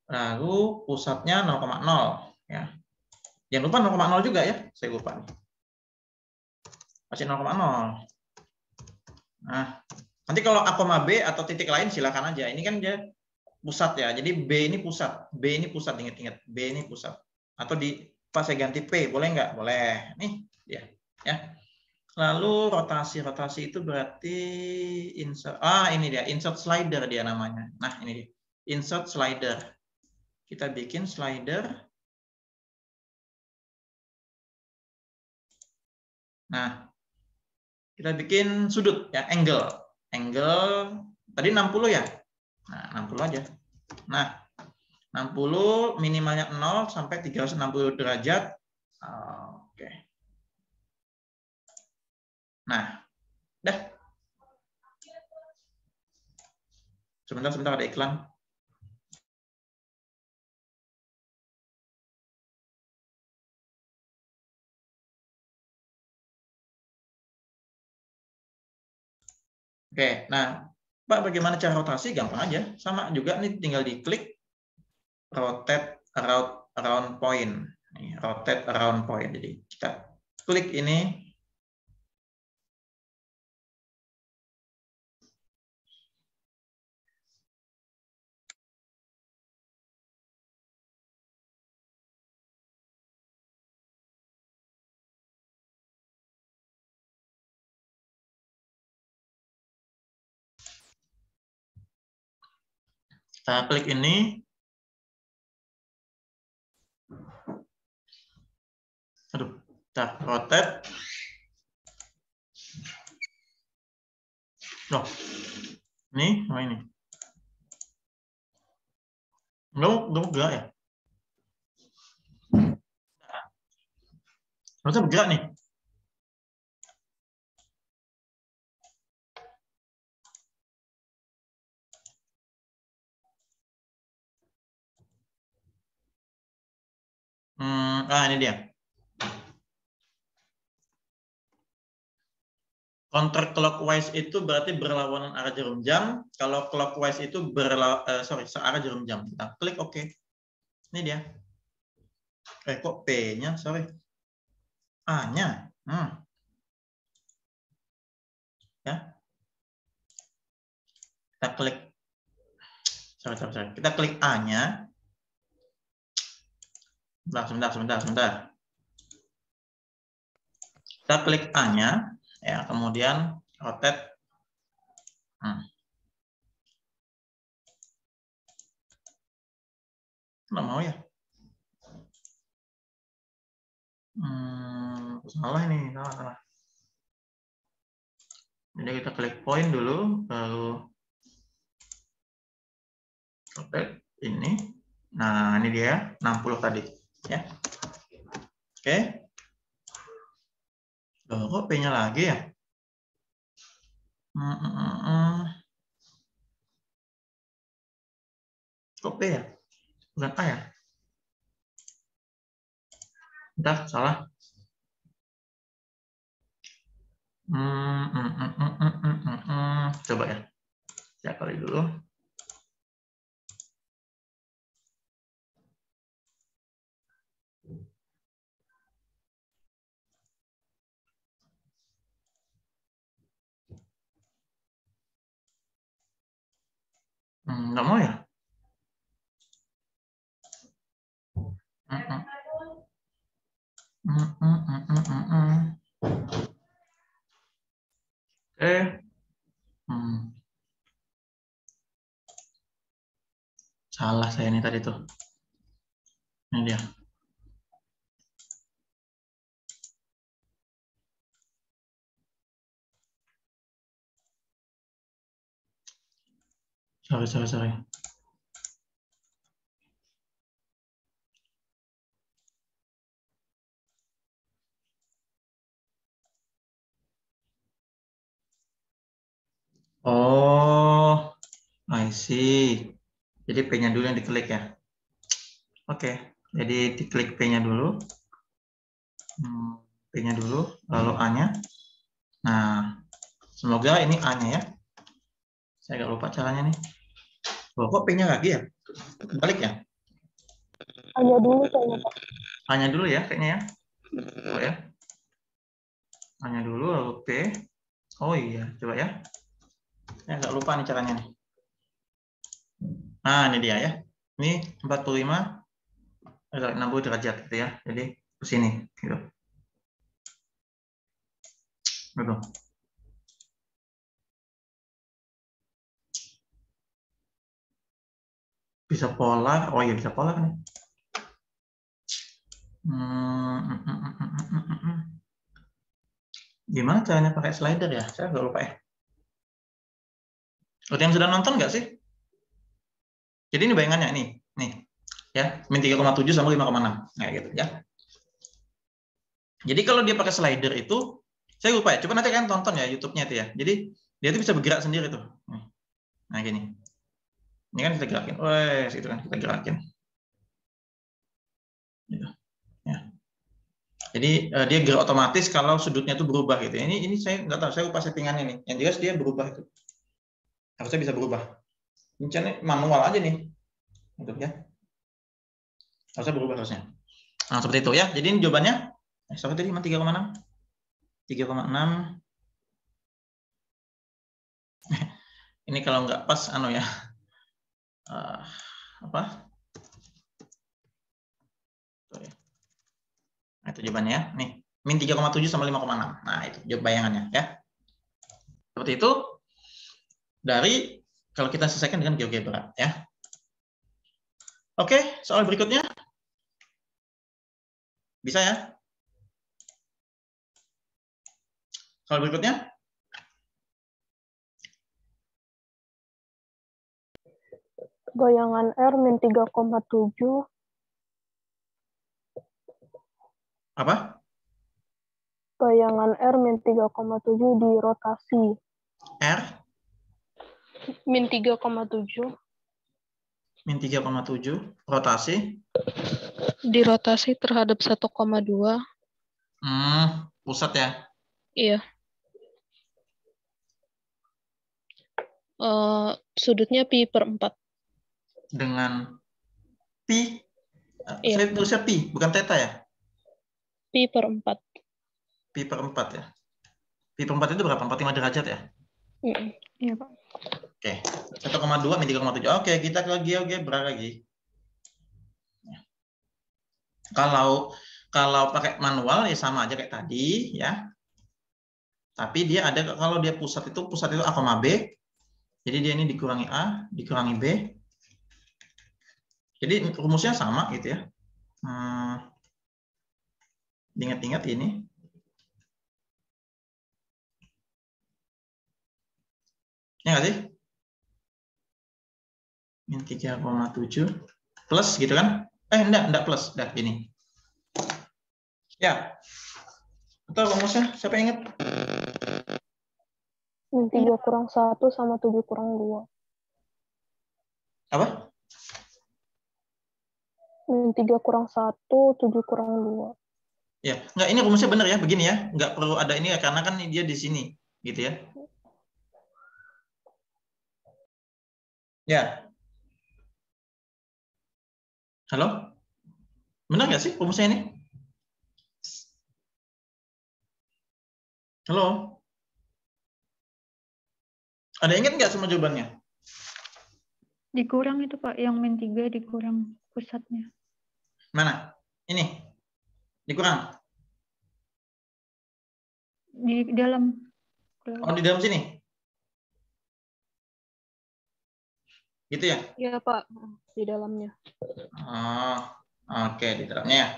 Lalu pusatnya 0,0 ya. Jangan lupa 0,0 juga ya. Saya lupa nih. Masih 0,0. Nah, nanti kalau A, B atau titik lain silakan aja. Ini kan dia pusat ya. Jadi B ini pusat. B ini pusat, ingat-ingat. B ini pusat. Atau di pas saya ganti P, boleh nggak? Boleh. Nih, ya. Lalu rotasi itu berarti insert. Ini dia, insert slider dia namanya. Nah, ini dia. Insert slider. Kita bikin slider. Nah, kita bikin sudut ya, angle. Angle tadi 60 ya. Nah, 60 aja. Nah, 60 minimalnya 0 sampai 360 derajat. Oke. Nah, dah. Sebentar ada iklan. Oke, nah, Pak, bagaimana cara rotasi? Gampang aja. Sama juga nih, tinggal diklik rotate around point. Nih, rotate around point. Jadi kita klik ini. Kita klik ini. Aduh, kita rotate. Loh, ini sama ini. Enggak ya? Harusnya bergerak nih. Ini dia. Counter clockwise itu berarti berlawanan arah jarum jam. Kalau clockwise itu searah jarum jam. Kita klik OK. Ini dia. Kok P-nya? Sorry. A-nya. Ya. Kita klik. Sorry. Kita klik A-nya. Sebentar. Kita klik A-nya. Ya, kemudian rotate. Nggak mau ya? Salah ini, salah. Jadi kita klik point dulu, lalu rotate ini. Nah, ini dia 60 tadi, ya. Oke. Loh, kok P-nya lagi ya? Kok P ya? Bukan A ya? Udah, salah. Coba ya. Ya, kali dulu. Nggak mau ya? Salah saya ini tadi tuh. Ini dia. Sorry. Oh, I see. Jadi P-nya dulu yang diklik ya. Oke, jadi diklik P-nya dulu. P P-nya dulu, lalu A-nya. Nah, semoga ini A-nya ya. Saya nggak lupa caranya nih. Oh, kok P-nya lagi ya? Balik ya? Hanya dulu kayaknya, Pak. A-nya dulu ya, kayaknya ya. Oh ya. A-nya dulu, lalu P. Oh iya, coba ya. Saya nggak lupa nih caranya nih. Nah, ini dia ya. Ini 45, 60 derajat gitu ya. Jadi ke sini gitu. Gitu. Bisa polar. Oh iya, bisa polar nih. Gimana caranya pakai slider ya? Saya nggak lupa ya. Ada yang sudah nonton nggak sih? Jadi ini bayangannya nih ya, min 3,7 sama 5,6, kayak gitu ya. Jadi kalau dia pakai slider itu, saya lupa ya. Coba nanti kalian tonton ya YouTube-nya itu ya. Jadi dia itu bisa bergerak sendiri tuh. Nah gini, ini kan kita gerakin, wes itu kan kita gerakin. Gitu. Ya. Jadi dia gerak otomatis kalau sudutnya itu berubah gitu. Ini saya nggak tahu, saya lupa settingannya nih. Yang jelas dia berubah itu. Harusnya bisa berubah. Ini manual aja nih. Gitu ya. Harusnya berubah harusnya. Nah, seperti itu ya. Jadi ini jawabannya sampai tadi 3,6. 3,6. Ini kalau nggak pas ya. Apa? Nah, itu jawabannya ya. Nih, min 3,7 sama 5,6. Nah, itu jawab bayangannya ya. Seperti itu dari kalau kita selesaikan dengan GeoGebra ya. Oke, soal berikutnya. Bisa ya? Soal berikutnya. Bayangan R min 3,7. Apa? Bayangan R min 3,7 dirotasi. R? Min 3,7. Min 3,7. Rotasi? Dirotasi terhadap 1,2. Pusat ya? Iya. Sudutnya pi per 4. Dengan pi? Iya. Saya tulisnya pi, bukan theta ya? Pi per 4. Pi per 4 ya? Pi per 4 itu berapa? 45 derajat ya? Iya, Pak. Oke. 1,2 min 3,7. Oke, kita ke GeoGebra lagi. Kalau pakai manual ya sama aja kayak tadi ya. Tapi dia ada kalau dia pusat itu A, B. Jadi dia ini dikurangi A, dikurangi B. Jadi rumusnya sama gitu ya. Ingat-ingat ini. Ya nggak sih? Min 3,7 plus gitu kan? Enggak plus. Dah ini. Ya. Atau rumusnya siapa ingat? Min 3 kurang 1 sama 7 kurang 2. Apa? Min 3 kurang 1, 7 kurang 2. Ya, enggak, ini rumusnya benar ya, begini ya. Enggak perlu ada ini ya, karena kan dia di sini, gitu ya. Ya. Halo? Benar nggak sih rumusnya ini? Halo? Ada ingat nggak semua jawabannya? Dikurang itu Pak, yang min 3 dikurang pusatnya. Mana? Ini? Dikurang? Di dalam. Oh, di dalam sini? Gitu ya? Iya, Pak. Di dalamnya. Oh, oke, di dalamnya ya.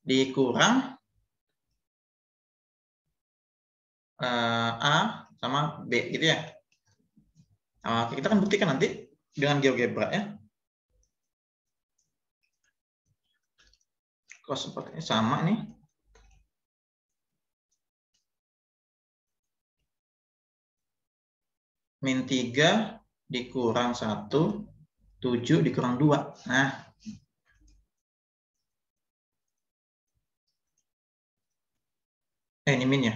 Dikurang A sama B, gitu ya? Oke, kita akan buktikan nanti dengan GeoGebra ya. Kok sepertinya sama nih. Min 3 dikurang 1, 7 dikurang 2. Nah, Ini min ya.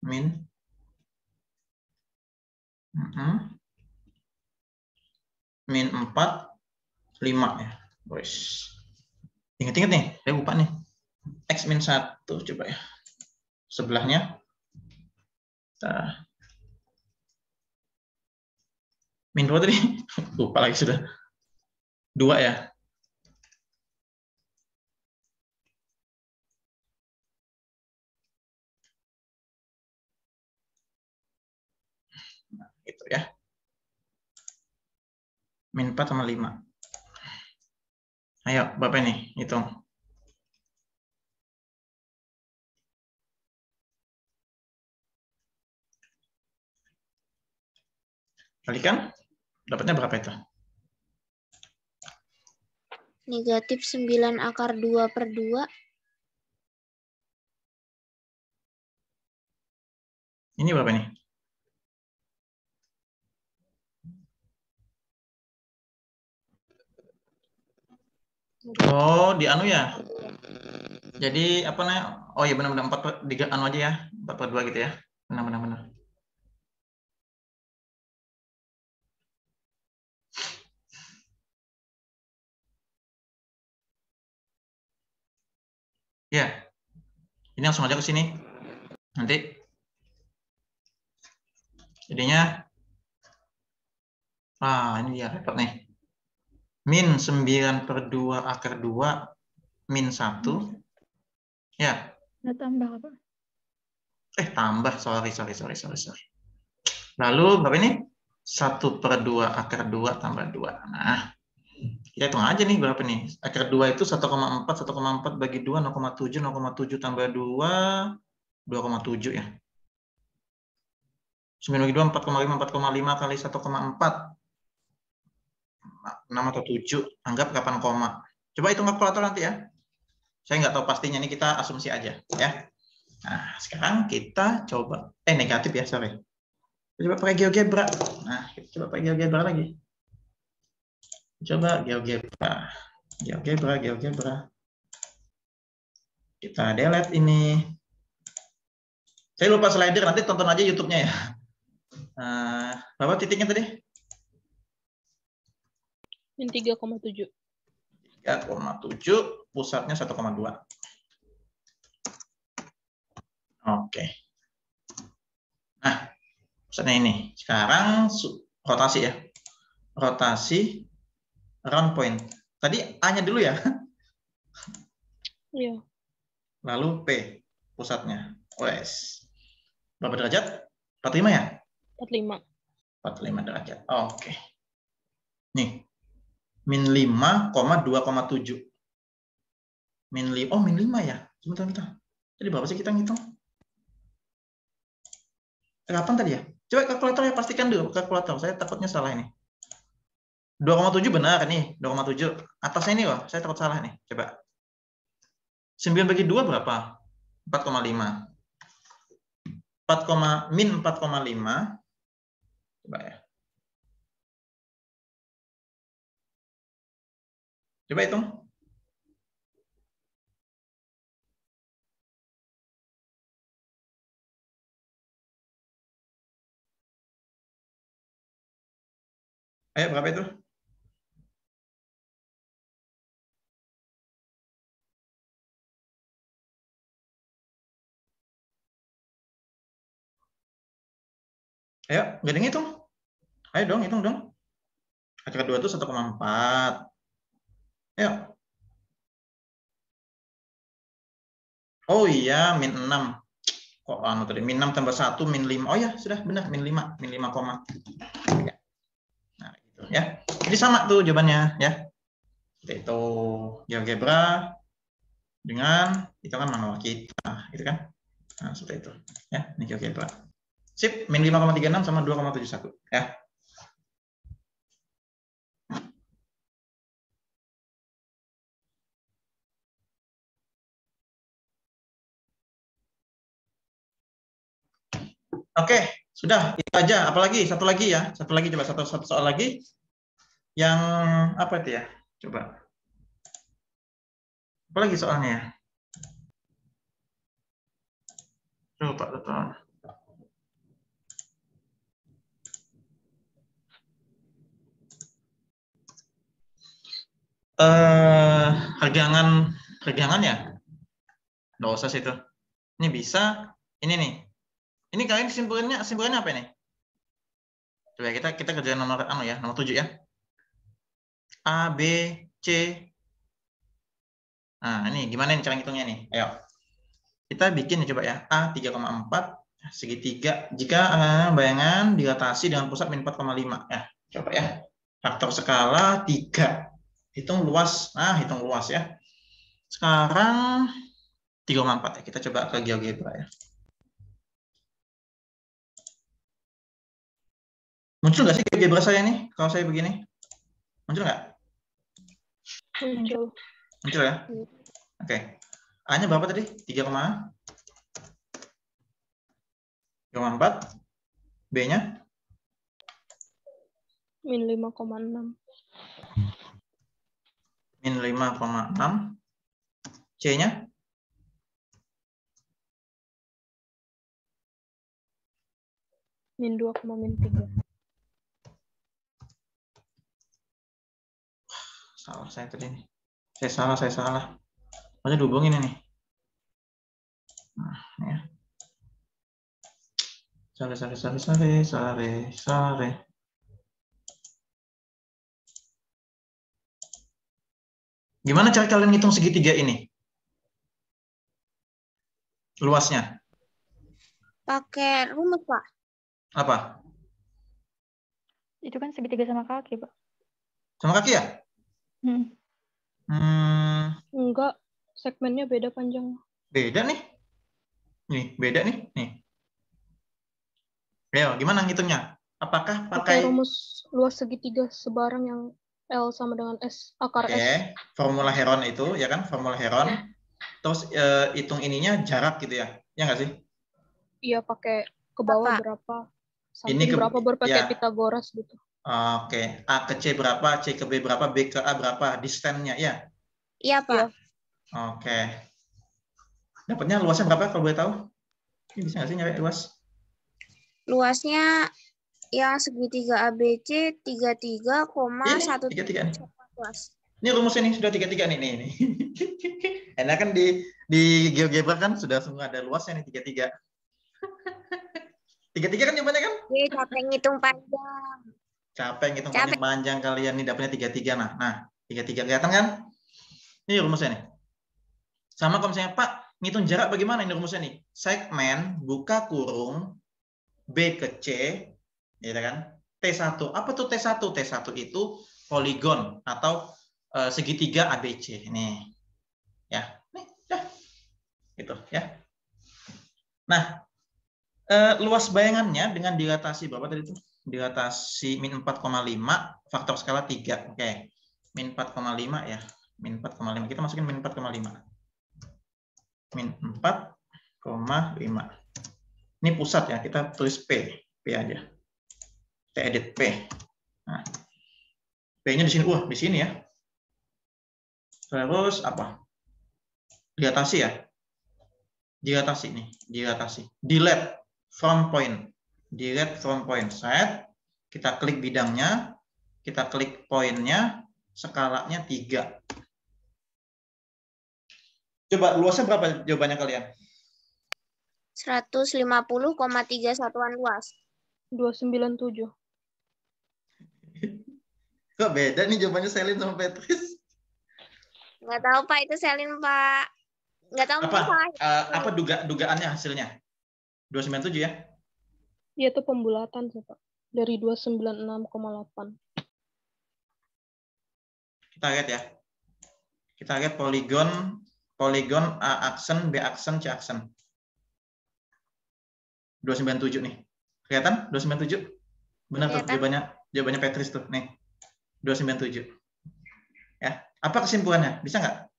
Min. Min 4, 5 ya. Wes. Ingat-ingat nih, saya lupa nih. X min 1 coba ya. Sebelahnya. Nah. Min berapa tadi? Lupa lagi sudah. 2 ya. Nah, gitu ya. Min 4 sama 5. Ayo, Bapak nih, hitung. Kalikan, dapatnya berapa itu? Negatif 9 akar 2 per 2. Ini berapa nih? Oh, di anu ya. Jadi apa namanya? Oh iya benar-benar 4 per 3 anu aja ya. 4 per 2 gitu ya. Benar-benar. Ya. Ini langsung aja ke sini. Nanti jadinya ini dia repot nih. Min 9 per 2 akar 2 min 1. Ya. Nggak tambah apa? Tambah. Sorry. Lalu berapa ini? 1 per 2 akar 2 tambah 2. Nah, kita hitung aja nih berapa nih. Akar 2 itu 1,4. 1,4 bagi 2, 0,7. 0,7 tambah 2, 2,7 ya. 9 bagi 2, 4,5. 4,5 kali 1,4. 6 atau 7. Anggap 8, coba hitung kalkulator nanti ya. Saya nggak tahu pastinya, ini kita asumsi aja ya. Nah, sekarang kita coba. Negatif ya, sorry. Coba pakai GeoGebra. Nah, kita coba pakai GeoGebra lagi. Coba GeoGebra. Kita delete ini. Saya lupa slider, nanti tonton aja YouTube-nya ya. Berapa titiknya tadi? Min 3,7. 3,7, pusatnya 1,2. Oke. Nah, pusatnya ini. Sekarang rotasi ya. Rotasi round point. Tadi A-nya dulu ya. Iya. Lalu P, pusatnya. Wes. Berapa derajat? 45 ya? 45. 45 derajat. Oke. Nih. Min 5,2,7. Min 5 ya. Sebentar. Jadi berapa sih kita ngitung? Kapan tadi ya? Coba kalkulator ya, pastikan dulu kalkulator. Saya takutnya salah ini. 2,7 benar nih, 2,7. Atasnya ini loh, saya takut salah nih. Coba. 9 bagi 2 berapa? 4,5. Min 4,5. Coba ya. Coba hitung. Ayo, berapa itu? Ayo, nggak ada yang hitung. Ayo dong, hitung dong. Akar 2 itu 1,4. Ayo. Oh iya, min 6. Kok tadi? Min 6 tambah 1, min 5. Oh ya, sudah benar, min 5. Min 5, ya. Nah, gitu ya. Jadi sama tuh jawabannya ya. Itu GeoGebra dengan hitungan manual kita, gitu kan? Nah, seperti itu. Ya, ini GeoGebra. Sip, min 5,36 sama 2,71 ya. Oke, sudah itu aja. Apalagi satu lagi ya, satu lagi coba satu soal lagi yang apa itu ya? Coba Apa lagi soalnya ya? Coba teman. Regangan ya? Nggak usah sih itu. Ini bisa. Ini nih. Ini kalian kesimpulannya apa ini? Coba kita kerjain nomor ya, nomor 7 ya. A, B, C. Nah, ini gimana nih cara ngitungnya nih? Ayo. Kita bikin nih coba ya. A 3,4 segitiga jika bayangan dilatasi dengan pusat min 4,5 ya. Coba ya. Faktor skala 3. Hitung luas. Nah, hitung luas ya. Sekarang 3,4 ya. Kita coba ke GeoGebra ya. Muncul nggak sih GeoGebra saya nih kalau saya begini? Muncul nggak? Muncul. Muncul ya? Oke. A-nya berapa tadi? 3,4. B-nya? Min 5,6. Min 5,6. C-nya? Min 2,3. Salah saya tadi nih. Saya salah. Harusnya dihubungin ini. Nah, ya. Sorry. Gimana cara kalian ngitung segitiga ini? Luasnya? Pakai rumus, Pak. Apa? Itu kan segitiga sama kaki, Pak. Sama kaki ya? Enggak, segmennya beda panjang. Beda nih. Nih, beda nih. Nih. Ayo, gimana ngitungnya? Apakah Pakai pakai rumus luas segitiga sebarang yang L sama dengan S, akar S. formula Heron itu, ya kan? Formula Heron. Ya. Terus hitung ininya jarak gitu ya. Ya nggak sih? Iya, pakai ke bawah Pak. berapa, Ini samping berapa, berpakai ya. Pitagoras gitu. Oke. A ke C berapa, C ke B berapa, B ke A berapa, distance-nya ya? Iya, Pak. Iya. Oke. Dapatnya luasnya berapa kalau boleh tahu? Ini bisa nggak sih nyari luas? Luasnya yang segitiga ABC 33,1 33 nih. luas. Ini rumusnya nih sudah 33 nih. Enak kan di GeoGebra kan sudah semua ada luasnya nih 33. 33 kan jawabannya kan? Capek ngitung panjang. Capek ngitung panjang kalian nih dapatnya 33 nah 33 kelihatan kan? Ini rumusnya nih. Sama kalau misalnya Pak, ngitung jarak bagaimana ini rumusnya nih? Segmen buka kurung B ke C, ya kan? T1. Apa tuh T1? T1 itu poligon atau segitiga ABC. Nih. Ya. Nih, ya. Gitu ya. Nah, luas bayangannya dengan dilatasi berapa tadi itu? Dilatasi min 4,5 faktor skala 3. Oke. Min 4,5 ya. Min 4,5. Kita masukin min 4,5. Min 4,5. Ini pusat ya, kita tulis P aja. Kita edit P. Nah, P-nya di sini, di sini ya. Terus apa? Dilatasi ya. Dilatasi nih, dilatasi. Delete from point. Delete from point. Set. Kita klik bidangnya, kita klik poinnya, skalanya 3. Coba luasnya berapa jawabannya kalian? 150,3 satuan luas. 297. Kok beda nih jawabannya Selin sama Petris? Nggak tahu, Pak. Itu Selin, Pak. Nggak tahu mungkin salah. Apa dugaannya hasilnya? 297 ya? Iya, itu pembulatan sih, Pak. Dari 296,8. Kita lihat ya. Kita lihat poligon A aksen, B aksen, C aksen. 297 nih. Kelihatan? 297? Benar tuh jawabannya Petris tuh. Nih. 297. Ya. Apa kesimpulannya? Bisa nggak?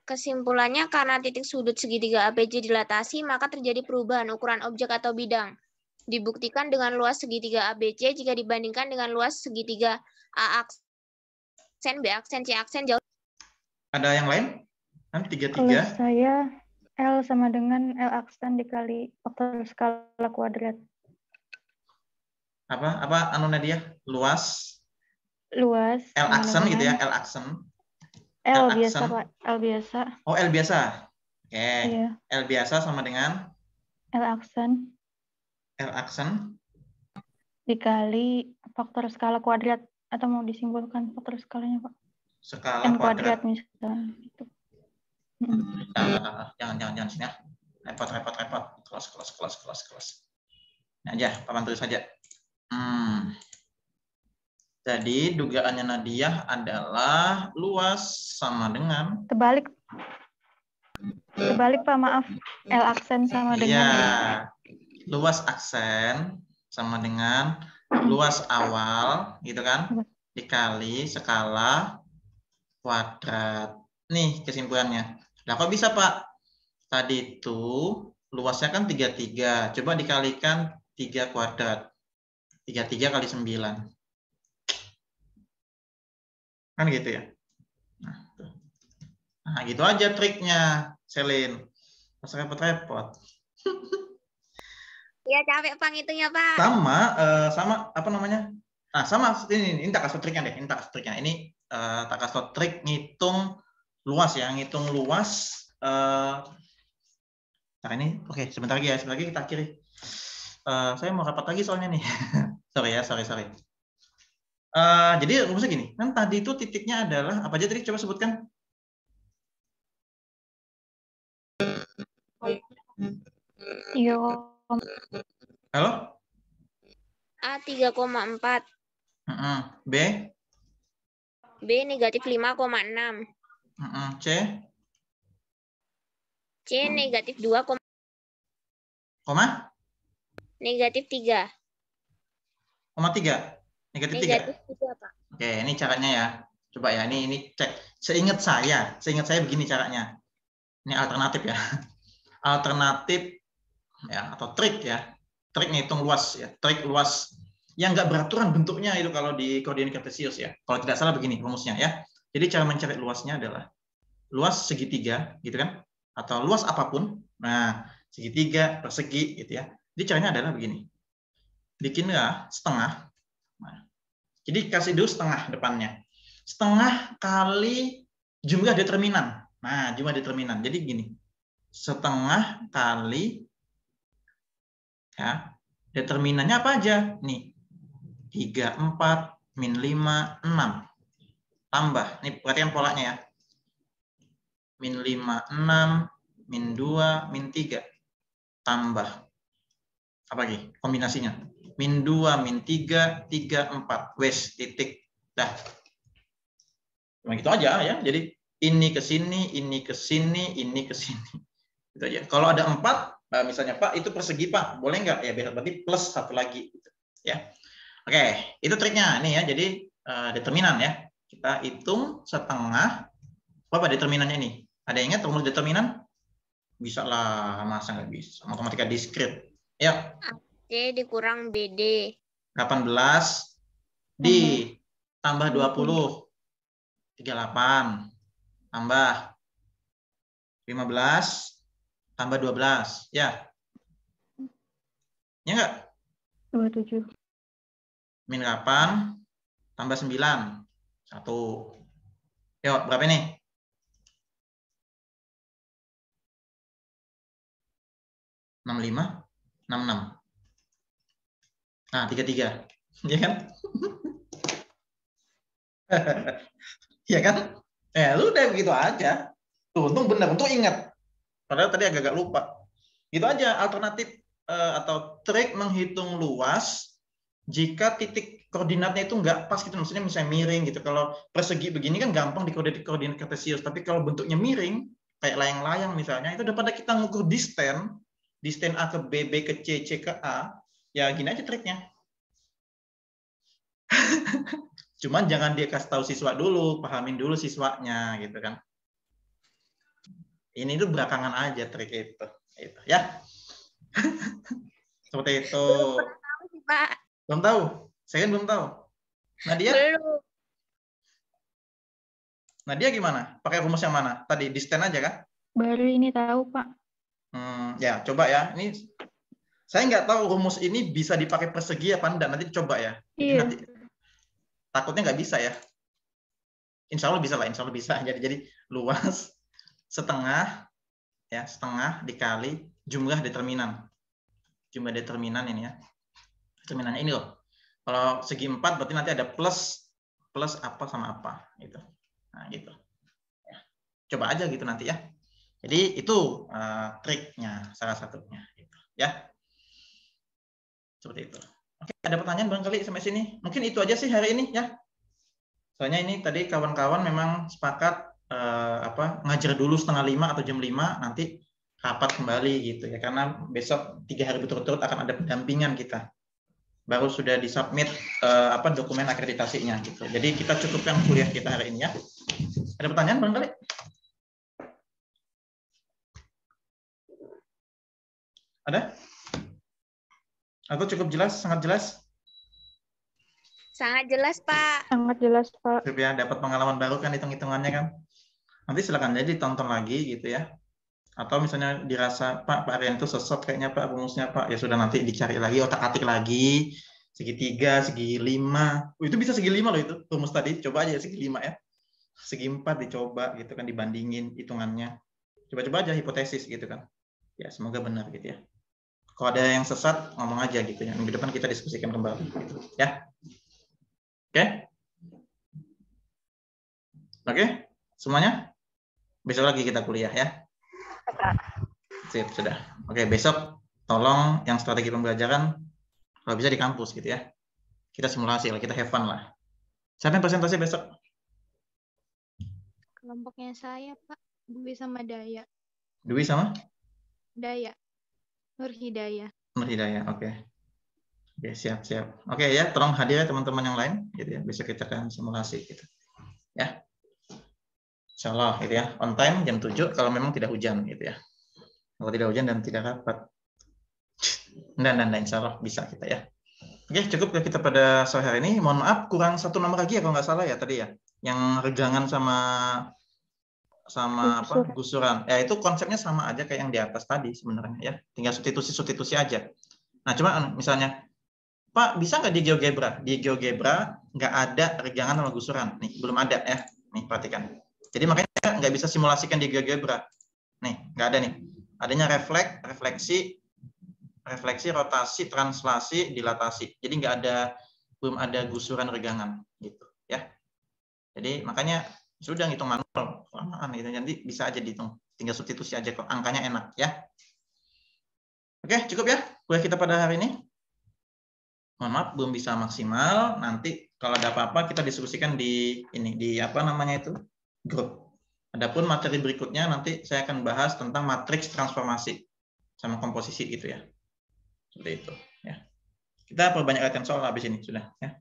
Kesimpulannya, karena titik sudut segitiga ABC dilatasi, maka terjadi perubahan ukuran objek atau bidang. Dibuktikan dengan luas segitiga ABC jika dibandingkan dengan luas segitiga A aksen, B aksen, C aksen jauh Ada yang lain? Kan Kalau 33. saya L sama dengan L aksen dikali faktor skala kuadrat. Apa anu Nadia? Luas Luas L sama aksen gitu ya, dengan L aksen. L L biasa, aksen. Pak. L biasa. Oh, L biasa. Oke. Iya. L biasa sama dengan L aksen L aksen dikali faktor skala kuadrat. Atau mau disimbolkan faktor skalanya, Pak? skala N kuadrat. kuadrat misalnya. Gitu. Jangan sini ya. Repot. Kelas. Ini aja, papan tulis saja. Jadi dugaannya Nadia adalah luas sama dengan Terbalik, Pak, maaf. L aksen sama dengan luas aksen sama dengan luas awal, gitu kan? Dikali skala kuadrat. Nih kesimpulannya. Nah, kok bisa, Pak? Tadi itu luasnya kan 33. Coba dikalikan 3 kuadrat. 33 kali 9. Kan gitu ya. Nah, gitu aja triknya, Selin. Masa repot-repot. Ya capek penghitungnya, Pak. Sama apa namanya? Nah, sama ini tak kasih triknya deh. Ini tak kasih triknya. Ini tak kasih trik ngitung luas ya, ngitung luas. Nah ini, oke, sebentar lagi kita akhiri. Saya mau rapat lagi soalnya nih. sorry. Jadi rumusnya gini, kan tadi itu titiknya adalah apa aja tadi? Coba sebutkan. Halo? A 3,4. B? B negatif 5,6. C? C negatif 2, Koma? negatif 3. Koma 3? Negatif 3? Negatif 3, Pak. Oke, ini caranya ya. Coba ya, ini cek. Seingat saya begini caranya. Ini alternatif ya. Alternatif ya atau trik ya. Trik ngitung luas ya. Trik luas yang nggak beraturan bentuknya itu kalau di koordinat kartesius ya. Kalau tidak salah begini rumusnya ya. Jadi cara mencari luasnya adalah luas segitiga gitu kan, atau luas apapun. Nah, segitiga, persegi gitu ya. Jadi caranya adalah begini. Bikinlah setengah. Nah, jadi kasih dulu setengah depannya. Setengah kali jumlah determinan. Nah, jumlah determinan. Jadi gini. Setengah kali ya. Determinannya apa aja? Nih. 3, 4, min 5, 6. Tambah. Nih, perhatikan polanya ya. Min 5, 6, min 2, min 3. Tambah. Apa lagi? Kombinasinya. Min 2, min 3, 3, 4. Wes, titik. Dah. Cuma gitu aja ya. Jadi ini ke sini, ini ke sini, ini ke sini. Gitu aja. Kalau ada 4, misalnya Pak, itu persegi Pak. Boleh nggak? Ya berarti plus satu lagi. Gitu. Ya. Oke, itu triknya. Nih ya, jadi determinan ya. Kita hitung setengah. Apa determinannya ini? Ada yang ingat rumus determinan? Bisa lah, masa nggak bisa? Matematika diskrit. Yuk. C dikurang BD. 18 ditambah 20. 38. Tambah 15. Tambah 12. Ya. Ya nggak? 27. Min 8. Tambah 9. 1. Yuk, berapa ini? 65. 66. Nah, 33. Iya kan? Iya kan? Lu udah begitu aja. Tuh, untung benar, untung ingat. Padahal tadi agak lupa. Gitu aja alternatif atau trik menghitung luas jika titik koordinatnya itu nggak pas gitu. Maksudnya misalnya miring gitu. Kalau persegi begini kan gampang di koordinat kartesius. Tapi kalau bentuknya miring, kayak layang-layang misalnya, itu daripada kita ngukur distan A ke B, B ke C, C ke A, ya gini aja triknya. Cuman jangan dia kasih tahu siswa dulu, pahamin dulu siswanya gitu kan. Ini tuh belakangan aja trik itu ya. Seperti itu. Belum pernah tahu sih, Pak. Belum tahu? Saya kan belum tahu. Nadia? Belum. Nah, dia gimana? Pakai rumus yang mana? Tadi distance aja kan? Baru ini tahu, Pak. Ya, coba ya. Ini saya nggak tahu rumus ini bisa dipakai persegi apa enggak. Nanti coba ya. Jadi Iya. nanti takutnya nggak bisa ya. Insya Allah bisa lah, insya Allah bisa. Jadi luas setengah ya, setengah dikali jumlah determinan. Jumlah determinan ini ya. Determinannya ini loh. Kalau segi 4 berarti nanti ada plus apa sama apa gitu. Nah, gitu. Ya. Coba aja gitu nanti ya. Jadi itu triknya salah satunya gitu, ya. Seperti itu. Oke, ada pertanyaan barangkali sampai sini? Mungkin itu aja sih hari ini ya. Soalnya ini tadi kawan-kawan memang sepakat ngajar dulu 4:30 atau jam 5, nanti rapat kembali gitu ya, karena besok 3 hari berturut-turut akan ada pendampingan kita. Baru sudah disubmit dokumen akreditasinya gitu. Jadi kita cukupkan kuliah kita hari ini ya. Ada pertanyaan barangkali? Ada? Atau cukup jelas, sangat jelas? Sangat jelas, Pak. Sangat jelas, Pak. Ya, dapat pengalaman baru kan hitung-hitungannya kan. Nanti silakan jadi tonton lagi gitu ya. Atau misalnya dirasa Pak Arian itu sesat kayaknya Pak rumusnya Pak, ya sudah nanti dicari lagi, otak-atik lagi segi 3, segi 5. Itu bisa segi 5 loh itu rumus tadi. Coba aja segi 5 ya. Segi 4 dicoba gitu kan, dibandingin hitungannya. Coba-coba aja hipotesis gitu kan. Ya, semoga benar gitu ya. Kalau ada yang sesat ngomong aja gitu ya. Minggu depan kita diskusikan kembali gitu ya. Oke? Oke? Semuanya? Besok lagi kita kuliah ya. Sip, sudah. Oke, besok tolong yang strategi pembelajaran kalau bisa di kampus gitu ya. Kita simulasi lah, kita have fun lah. Siapa yang presentasi besok? Kelompoknya saya, Pak. Dwi sama Daya. Dwi sama? Daya. Nur Hidayah. Nur Hidayah, oke. Oke, siap. Oke ya, tolong hadir ya teman-teman yang lain gitu ya. Besok kita akan simulasi gitu. Ya. Insyaallah gitu ya. On time jam 7 kalau memang tidak hujan gitu ya. Kalau tidak hujan dan tidak rapat. Nah, insyaallah bisa kita ya. Oke, cukup ya kita pada sore hari ini. Mohon maaf kurang satu nomor lagi ya kalau nggak salah ya tadi ya. Yang regangan sama apa? Gusuran. Ya itu konsepnya sama aja kayak yang di atas tadi sebenarnya ya. Tinggal substitusi aja. Nah, cuma misalnya Pak, bisa nggak di GeoGebra? Di GeoGebra nggak ada regangan sama gusuran. Nih, belum ada ya. Nih, perhatikan. Jadi makanya nggak bisa simulasikan di GeoGebra. Nih, nggak ada nih. Adanya refleksi, rotasi, translasi, dilatasi. Jadi belum ada gusuran regangan gitu ya. Jadi makanya sudah ngitung manual kelamaan gitu. Nanti bisa aja dihitung. Tinggal substitusi aja kok. Angkanya enak ya. Oke, cukup ya kuliah kita pada hari ini. Mohon maaf belum bisa maksimal. Nanti kalau ada apa-apa kita diskusikan di apa namanya itu grup. Adapun materi berikutnya nanti saya akan bahas tentang matriks transformasi sama komposisi gitu ya. Seperti itu ya. Kita perbanyak latihan soal habis ini sudah ya.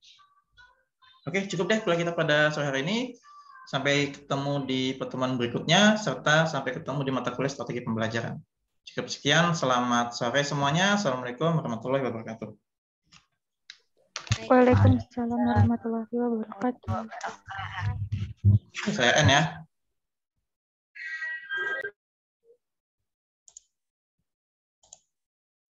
Oke, cukup deh kuliah kita pada sore hari ini. Sampai ketemu di pertemuan berikutnya serta sampai ketemu di mata kuliah strategi pembelajaran. Cukup sekian, selamat sore semuanya. Assalamualaikum warahmatullahi wabarakatuh. Waalaikumsalam warahmatullahi wabarakatuh. Saya N ya.